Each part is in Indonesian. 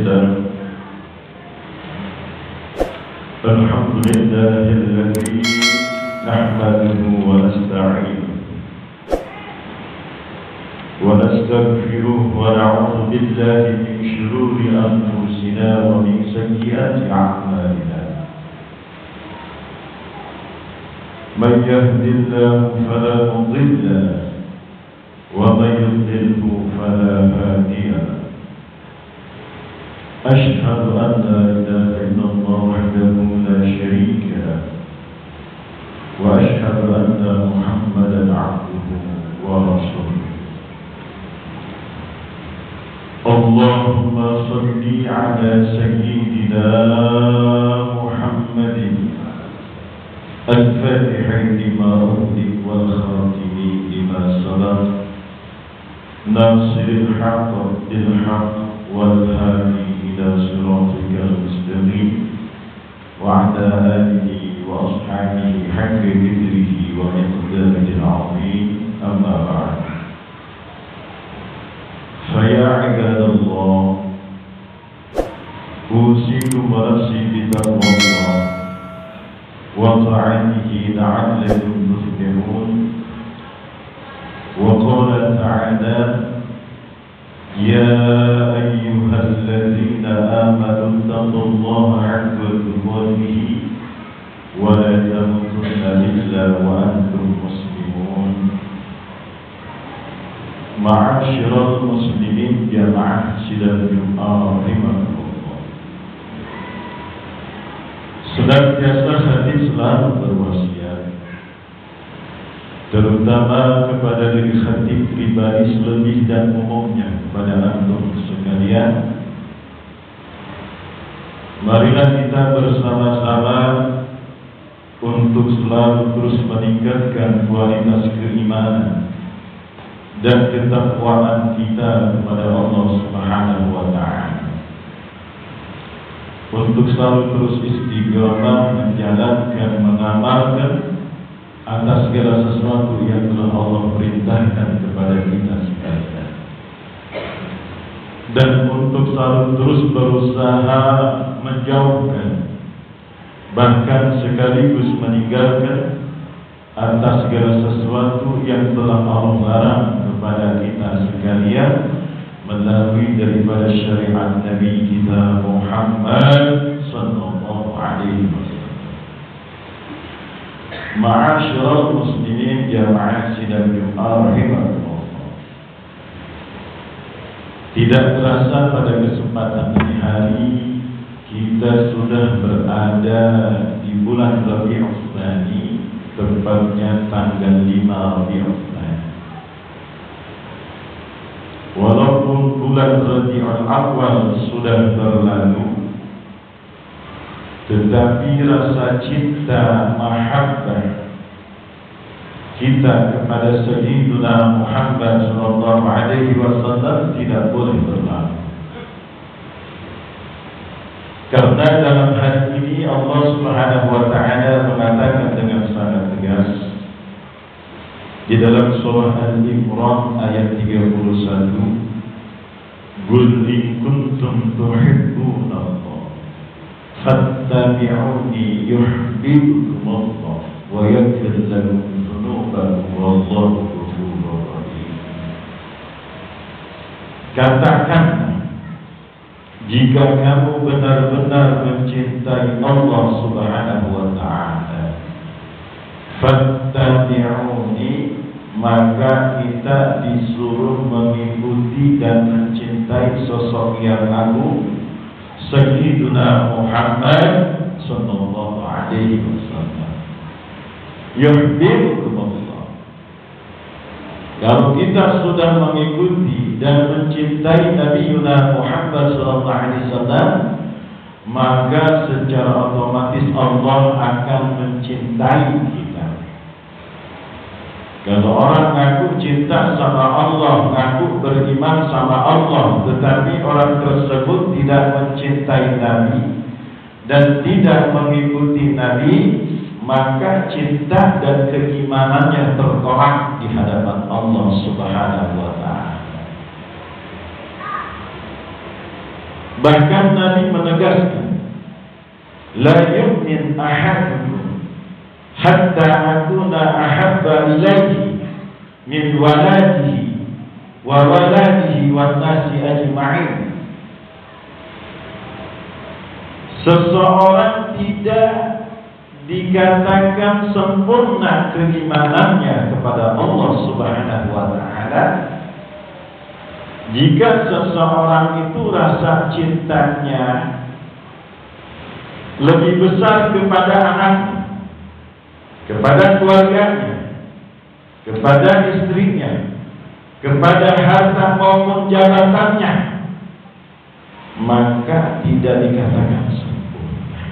وسلم. الحمد لله الذي نحمده ونستعينه ونستغفره ونعوذ بالله من شرور أنفسنا ومن سيئات أعمالنا. من يهد الله فلا مضل له ومن يضلله فلا هادي له. أشهد أن لا إله إلا الله وحده لا شريك له وأشهد أن محمدا عبده ورسوله. اللهم صل على سيدنا محمد الفاتح لما أغلق والخاتم لما سبق ناصر الحق بالحق والهادي إلى صراطك المستقيم وعلى آله وأصحابه حق قدره ومقداره العظيم. أما بعد، فيا عباد الله، أوصيكم ونفسي بتقوى الله وطاعته لعلكم تفلحون. وقال تعالى: يا أيها الذين آمنوا اتقوا الله حق تقاته ولا تموتن إلا وأنتم مسلمون. معاشر المسلمين jamaah sidang Jumat rahimakumullah. Senantiasa hati selalu berwasiat, terutama kepada diri hati pribadi selebih dan umumnya kepada antum sekalian. Marilah kita bersama-sama untuk selalu terus meningkatkan kualitas keimanan dan ketakwaan kita kepada Allah Subhanahu wa Ta'ala, untuk selalu terus istiqamah menjalankan, mengamalkan atas segala sesuatu yang telah Allah perintahkan kepada kita sekalian, dan untuk selalu terus berusaha menjauhkan, bahkan sekaligus meninggalkan atas segala sesuatu yang telah Allah larang kepada kita sekalian melalui daripada syariat Nabi kita Muhammad sallallahu alaihi wasallam. Ma'asyiral muslimin jamaah sidang Jumat rahimakumullah. Tidak terasa pada kesempatan ini hari kita sudah berada di bulan Rabiul Tsani, tepatnya tanggal 5 Rabiul Tsani. Walaupun bulan Rabiul Awal sudah berlalu, tetapi rasa cinta mahabbah kita kepada Sayyidina Muhammad sallallahu alaihi wasallam tidak boleh berlalu. Karena dalam hal ini Allah Subhanahu wa Ta'ala mengatakan dengan sangat tegas di dalam surah Al-Imran ayat 31, "Qul in kuntum tuhibbuna Allah fattabi'uni yuhibbukum Allah wa yaghfir lakum dzunubakum wallahu ghafurur rahim." Katakan, jika kamu benar-benar mencintai Allah Subhanahu wa Ta'ala, fattabi'uni, maka kita disuruh mengikuti dan mencintai sosok yang agung Sayyidina Muhammad sallallahu alaihi wasallam. Yuhibbukum Allah. Kalau kita sudah mengikuti dan mencintai Nabi Muhammad sallallahu alaihi wasallam, maka secara otomatis Allah akan mencintai kita. Kalau orang ngaku cinta sama Allah, ngaku beriman sama Allah, tetapi orang tersebut tidak mencintai Nabi dan tidak mengikuti Nabi, maka cinta dan keimanannya tertolak di hadapan Allah Subhanahu wa Ta'ala. Bahkan Nabi menegaskan, la yu'min ahadukum hatta akuna ahabba ilaihi min waladihi wa waladihi wan nasi ajma'in. Seseorang tidak dikatakan sempurna keimanannya kepada Allah Subhanahu wa taala jika seseorang itu rasa cintanya lebih besar kepada anaknya, kepada keluarganya, kepada istrinya, kepada harta maupun jabatannya, maka tidak dikatakan sempurna.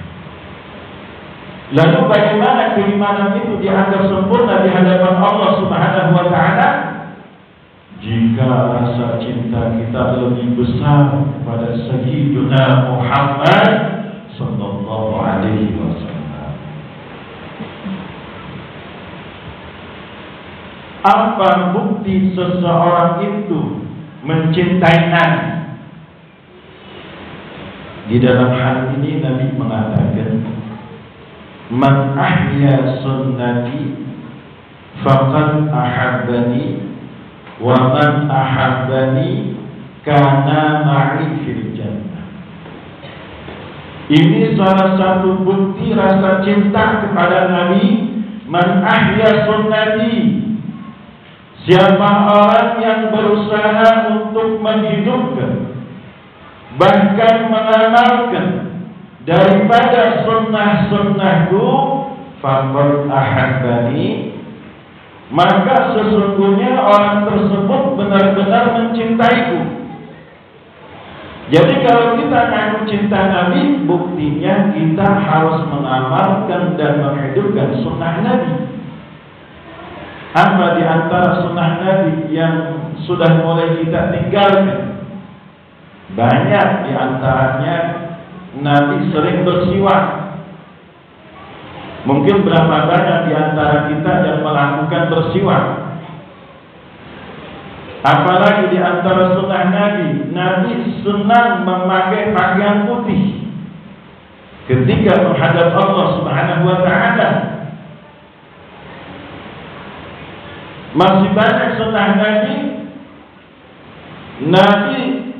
Lalu bagaimana keimanan itu dianggap sempurna di hadapan Allah Subhanahu wa taala? Jika rasa cinta kita lebih besar kepada Sayyiduna Muhammad sallallahu alaihi wasallam. Apa bukti seseorang itu mencintai Nabi? Di dalam hal ini Nabi mengatakan, man ahya sunnati faqad ahabbani wa man ahabbani kana ma'i fil jannah. Ini salah satu bukti rasa cinta kepada Nabi. Man ahya sunnati, siapa orang yang berusaha untuk menghidupkan bahkan mengamalkan daripada sunnah-sunnahku, faqad ahabbani, maka sesungguhnya orang tersebut benar-benar mencintaiku. Jadi kalau kita ngaku cinta Nabi, buktinya kita harus mengamalkan dan menghidupkan sunnah Nabi. Apa di antara sunnah Nabi yang sudah mulai kita tinggalkan? Banyak di antaranya Nabi sering bersiwak. Mungkin berapa banyak di antara kita yang melakukan bersiwak. Apalagi di antara sunnah Nabi, Nabi senang memakai pakaian putih ketika menghadap Allah Subhanahu wa taala. Masih banyak sunnah Nabi, Nabi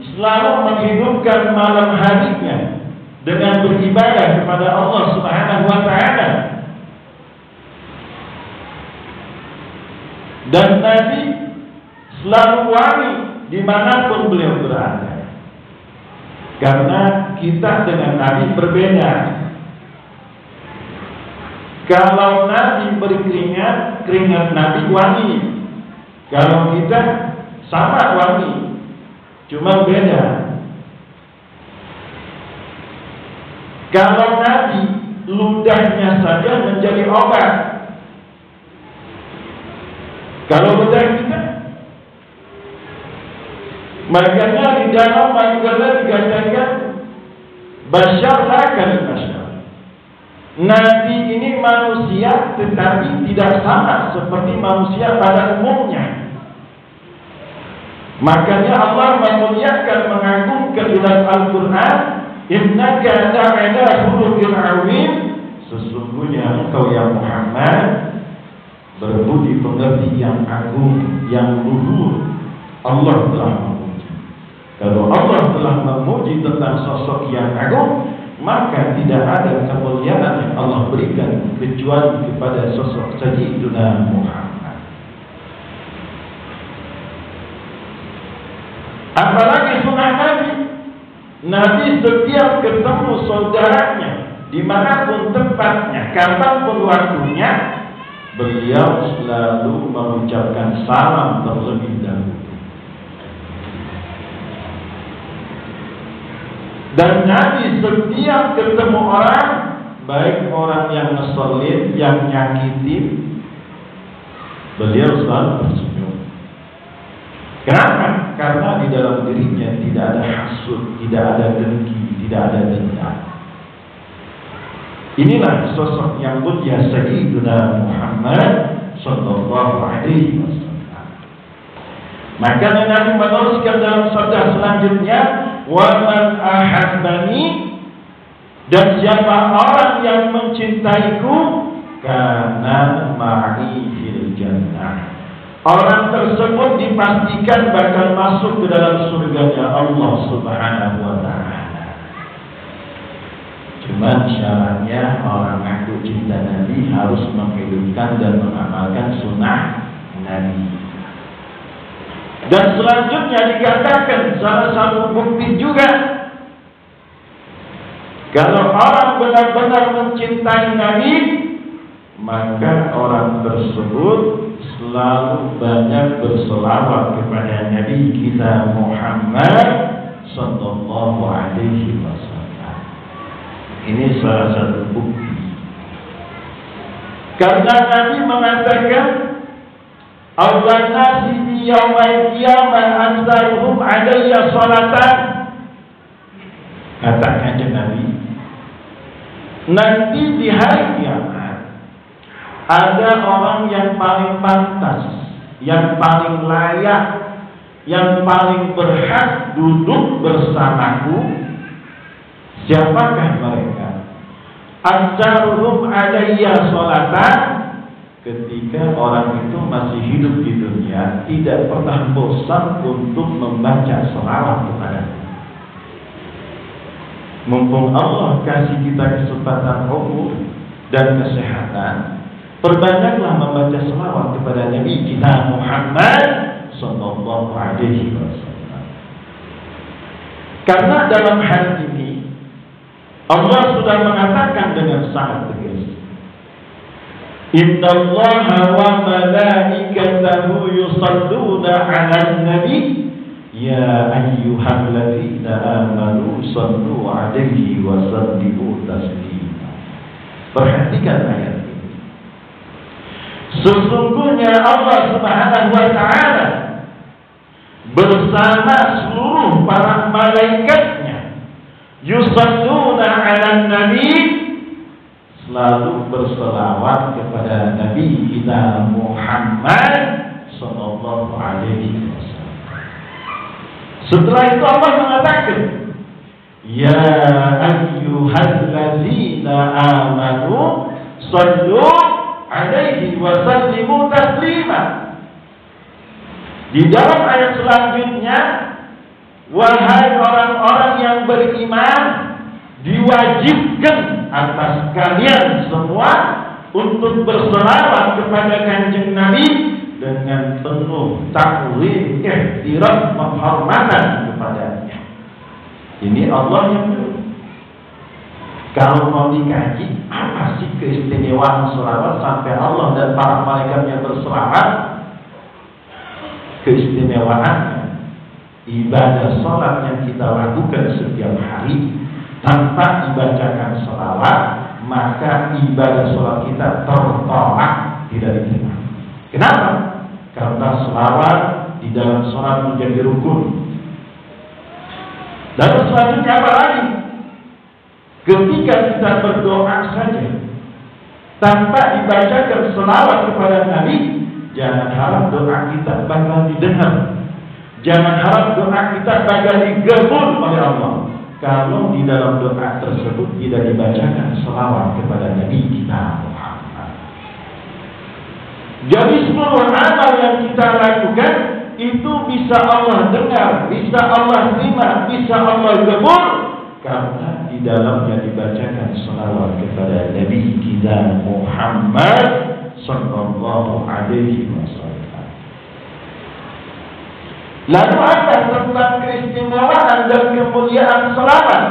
selalu menghidupkan malam harinya dengan beribadah kepada Allah Subhanahu wa taala. Dan Nabi selalu wangi dimanapun beliau berada. Karena kita dengan Nabi berbeda. Kalau Nabi berkeringat, keringat Nabi wangi. Kalau kita sama wangi, cuma beda. Kalau Nabi ludahnya saja menjadi obat. Kalau ludah kita, makanya di dalam Al-Quran dikatakan Bashar lakal bashar. Nabi ini manusia tetapi tidak sama seperti manusia pada umumnya. Makanya Allah memuliakan, mengagungkan di dalam Al-Quran, innaka la'ala khuluqin 'azim, sesungguhnya engkau ya Muhammad berbudi pekerti yang agung, yang luhur. Allah telah memuji. Kalau Allah telah memuji tentang sosok yang agung, maka tidak ada kemuliaan yang Allah berikan kecuali kepada sosok Sayyidina Muhammad. Apalagi sunnah Nabi, Nabi setiap ketemu saudaranya, dimanapun tempatnya, kapanpun waktunya, beliau selalu mengucapkan salam terlebih dahulu. Dan Nabi setiap ketemu orang, baik orang yang ngeselin, yang nyakitin, beliau selalu tersenyum. Kenapa? Karena di dalam dirinya tidak ada hasud, tidak ada dengki, tidak ada dendam. Inilah sosok yang mulia Sayyidina Muhammad sallallahu alaihi wasallam. Maka Nabi meneruskan dalam sabda selanjutnya, wa man ahabbani, dan siapa orang yang mencintaiku, kana ma'i fil jannah, orang tersebut dipastikan bakal masuk ke dalam surganya Allah Subhanahu wa ta'ala. Cuman syaratnya orang ngaku cinta Nabi harus menghidupkan dan mengamalkan sunnah Nabi. Dan selanjutnya dikatakan salah satu bukti juga, kalau orang benar-benar mencintai Nabi, maka orang tersebut selalu banyak berselawat kepada Nabi kita Muhammad sallallahu alaihi wasallam. Ini salah satu bukti. Karena Nabi mengatakan, "Awlan nasi bi yaumil qiyamah anzaruhum alayya salatan." Katakan Nabi, nanti di hari kiamat ada orang yang paling pantas, yang paling layak, yang paling berhak duduk bersamaku. Siapakah mereka? Anzaruhum alayya salatan, ketika orang itu masih hidup di dunia tidak pernah bosan untuk membaca selawat kepada-Nya. Mumpung Allah kasih kita kesempatan umur dan kesehatan, perbanyaklah membaca selawat kepada Nabi kita Muhammad sallallahu alaihi wasallam. Karena dalam hal ini Allah sudah mengatakan dengan sangat tegas, Innallaha wa malaikatahu yusalluna 'alan nabi ya ayyuhalladzina amanu sallu 'alaihi wa sallimu taslima. Perhatikan ayat ini. Sesungguhnya Allah Subhanahu wa ta'ala bersama seluruh para malaikatnya yusalluna 'alan nabi, selalu berselawat kepada Nabi kita Muhammad sallallahu alaihi wasallam. Setelah itu Allah mengatakan, ya ayyuhalladzina amanu sallu 'alaihi wa sallimu taslima. Di dalam ayat selanjutnya, wahai orang-orang yang beriman, diwajibkan atas kalian semua untuk berselawat kepada Kanjeng Nabi dengan penuh ta'zim, ihtiram, penghormatan kepadanya. Ini Allah yang dulu. Kalau mau dikaji, apa sih keistimewaan selawat sampai Allah dan para malaikatnya berselawat? Keistimewaannya, ibadah sholat yang kita lakukan setiap hari tanpa dibacakan sholawat, maka ibadah sholat kita tertolak, tidak diterima. Kenapa? Karena sholawat di dalam sholat menjadi rukun. Lalu selanjutnya apa lagi? Ketika kita berdoa saja tanpa dibacakan sholawat kepada Nabi, jangan harap doa kita bakal didengar. Jangan harap doa kita bakal digabul oleh Allah kalau di dalam doa tersebut tidak dibacakan selawat kepada Nabi kita Muhammad. Jadi seluruh amal yang kita lakukan itu bisa Allah dengar, bisa Allah terima, bisa Allah gabul karena di dalamnya dibacakan selawat kepada Nabi kita Muhammad sallallahu alaihi wasallam. Lalu apa tentang keistimewaan dan kemuliaan selawat?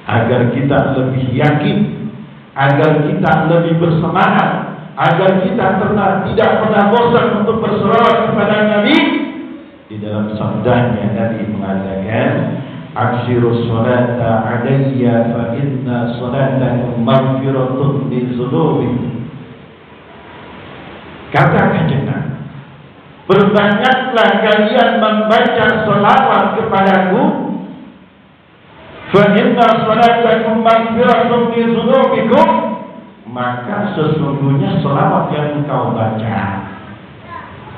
Agar kita lebih yakin, agar kita lebih bersemangat, agar kita tidak pernah bosan untuk berselawat kepada Nabi. Di dalam sabdanya Nabi mengatakan, "Akshiru sholata alayya fa inna sholatakum maghfiratun lidzunubi." Katakan jangan, berbanyaklah kalian membaca selawat kepadaku, fa inna sholatakum maghfiratun lidzunubikum, maka sesungguhnya selawat yang engkau baca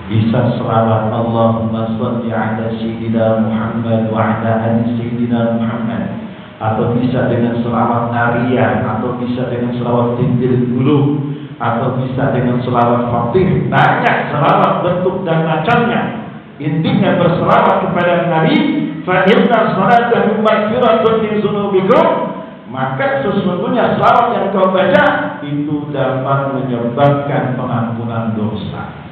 bisa selawat Allahumma sholli ala sayyidina Muhammad wa ala ali sayyidina Muhammad, atau bisa dengan selawat nariah, atau bisa dengan selawat tinjil gulu, atau bisa dengan selawat fatih. Banyak selawat bentuk dan macamnya. Intinya berselawat kepada Nabi. Fa inna salatahu maghfiratun min dzunubikum, maka sesungguhnya selawat yang kau baca itu dapat menyebabkan pengampunan dosa.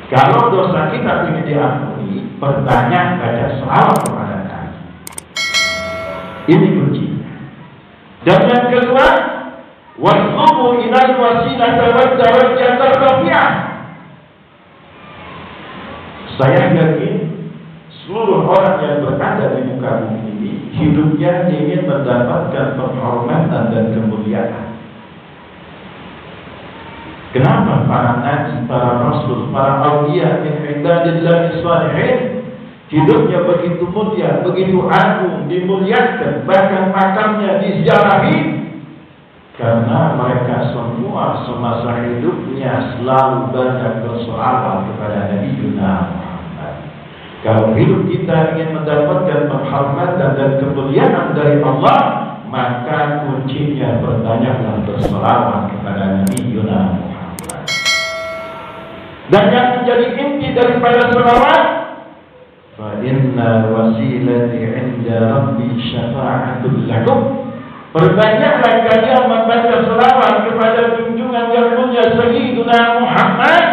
Kalau dosa kita ingin diampuni, perbanyak baca selawat kepada Nabi. Ini kuncinya. Dan yang kedua, waslubu ilal wasilata wa darajata rafi'ah. Saya yakin seluruh orang yang berada di muka bumi ini hidupnya ingin mendapatkan penghormatan dan kemuliaan. Kenapa para nabi, para rasul, para awliya min ibadillahi shalihin hidupnya begitu mulia, begitu agung, dimuliakan, bahkan makamnya diziarahi? Karena mereka semua semasa hidupnya selalu banyak berselawat kepada Nabi Muhammad. Kalau hidup kita ingin mendapatkan penghormatan dan kemuliaan dari Allah, maka kuncinya banyaklah berselawat kepada Nabi Muhammad. Dan yang menjadi inti daripada selawat, fa inna wasilati 'inda rabbi syafa'atul lakum. Perbanyaklah kalian membaca selawat kepada junjungan yang mulia Sayyidina Muhammad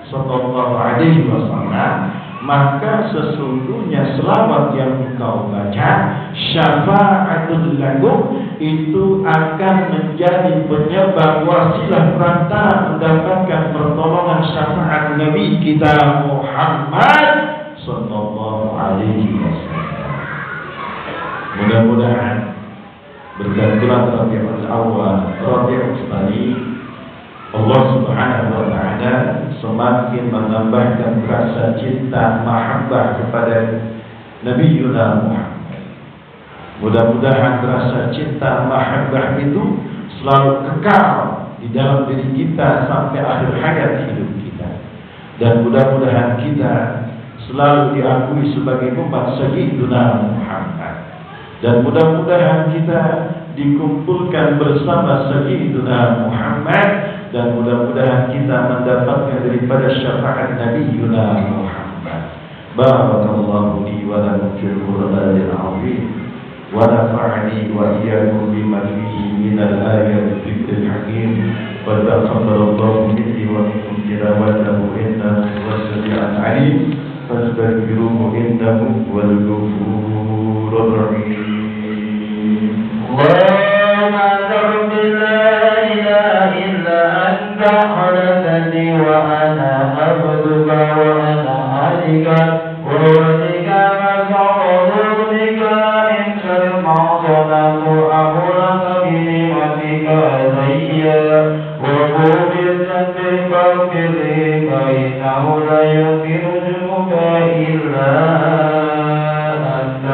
sallallahu alaihi wasallam, maka sesungguhnya selawat yang engkau baca syafa'atul lakum itu akan menjadi penyebab wasilah perantara mendapatkan pertolongan syafaat Nabi kita Muhammad sallallahu alaihi wasallam. Mudah-mudahan berkat bulan Rabiul Awwal, Rabiul Tsani, Allah Subhanahu wa taala semakin menambahkan rasa cinta mahabbah kepada Nabi Muhammad. Mudah-mudahan rasa cinta mahabbah itu selalu kekal di dalam diri kita sampai akhir hayat hidup kita. Dan mudah-mudahan kita selalu diakui sebagai umat Sayyidina Muhammad. Dan mudah-mudahan kita dikumpulkan bersama Sayyidina Muhammad. Dan mudah-mudahan kita mendapatkan daripada syafaat Nabi Muhammad. Barakallahu li wa lakum fil Qur'anil 'azim. ونفعني وإياكم بما فيه من الآيات والذكر الحكيم وتقبل الله مني ومنكم تلاوته إنه هو السميع العليم فاستغفروه إنه هو الغفور الرحيم. اللهم رب لا إله إلا أنت خلقتني وأنا عبدك وأنا عليك وولدك وصعود بك ظلمت أمرك بنعمتك علي وقبلت بفضلك فإنه لا يمكن جنبك إلا أنت.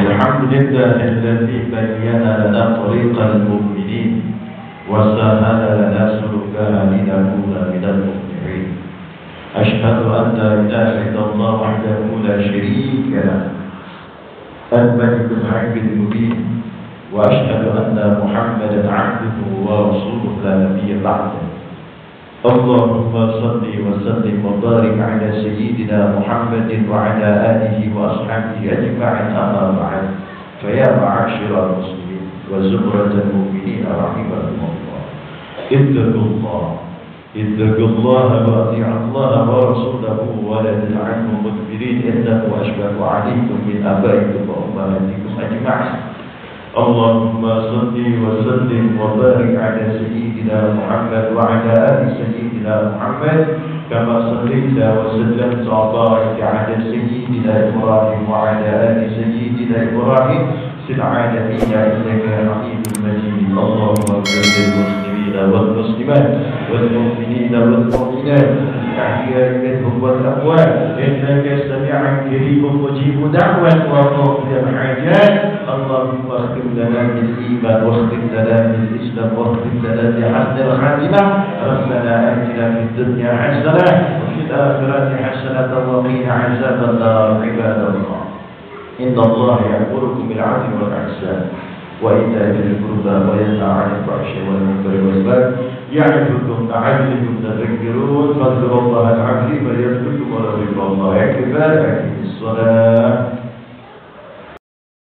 الحمد لله الذي بين لنا طريق المؤمنين وسهل لنا سلوكها لنكون من المفلحين. أشهد أن لا إله إلا الله وحده لا شريك له الملك الحق المبين، وأشهد أن محمدا عبده ورسوله لا نبي بعده. اللهم صل وسلم وبارك على سيدنا محمد وعلى آله وأصحابه أجمعين. أما بعد، فيا معاشر المسلمين وزمرة المؤمنين رحمكم الله، اتقوا الله وأطيعوا الله ورسوله ولا تجعلوا مدبرين، إنه أشفق عليكم من آبائكم وأمهاتكم أجمعين. اللهم صل وسلم وبارك على سيدنا محمد وعلى آل سيدنا محمد كما صليت وسلمت وبارك على سيدنا إبراهيم وعلى آل سيدنا إبراهيم في العالمين إنك حميد مجيد. اللهم اغفر للمسلمين والمسلمات والمؤمنين والمؤمنات الأحياء منهم والأموات إنك سميع قريب مجيب دعوة وقاضي الحاجات. اللهم اختم لنا بالإيمان واختم لنا بالإسلام واختم لنا بحسن الخاتمة. ربنا آتنا في الدنيا حسنة وفي الآخرة حسنة وقنا عذاب النار. عباد الله إن الله يأمركم بالعدل والإحسان وإيتاء ذي القربى وينهى عن الفحشاء والمنكر والبغي يعظكم لعلكم تذكرون. فاذكروا الله العظيم يذكركم ولذكر الله أكبر. أقم الصلاة.